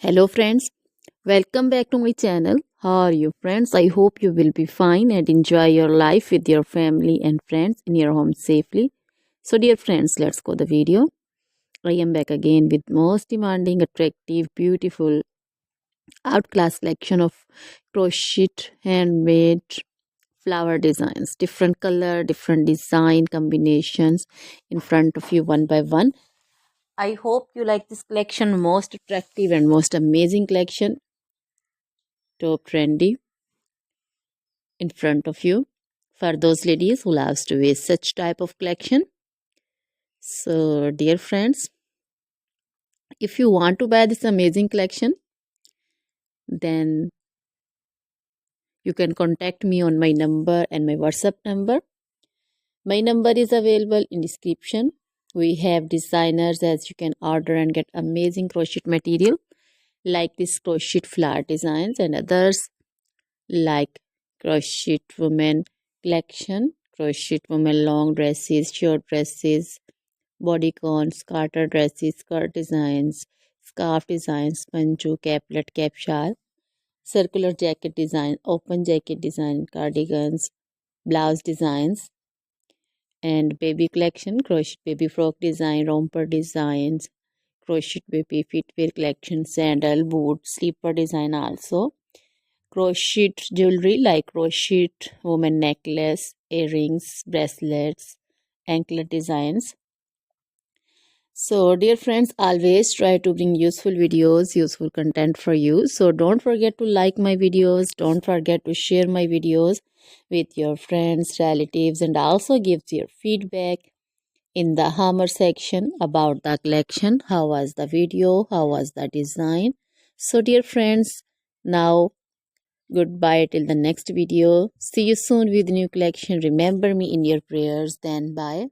Hello friends, welcome back to my channel. How are you friends? I hope you will be fine and enjoy your life with your family and friends in your home safely. So dear friends, let's go the video. I am back again with most demanding, attractive, beautiful, outclass collection of crochet handmade flower designs. Different color, different design combinations in front of you one by one. I hope you like this collection, most attractive and most amazing collection. Top trendy in front of you for those ladies who loves to wear such type of collection. So dear friends, if you want to buy this amazing collection, then you can contact me on my number and my WhatsApp number. My number is available in description. We have designers as you can order and get amazing crochet material like this crochet flower designs and others like crochet women collection, crochet women long dresses, short dresses, bodycons, garter dresses, skirt designs, scarf designs, panju, caplet, cap shawl, circular jacket design, open jacket design, cardigans, blouse designs, and baby collection, crochet baby frock design, romper designs, crochet baby footwear collection, sandal, boot, slipper design also. Crochet jewelry like crochet woman necklace, earrings, bracelets, anklet designs. So, dear friends, always try to bring useful videos, useful content for you. So, don't forget to like my videos. Don't forget to share my videos with your friends, relatives, and also give your feedback in the hammer section about the collection. How was the video? How was the design? So, dear friends, now goodbye till the next video. See you soon with new collection. Remember me in your prayers. Then, bye.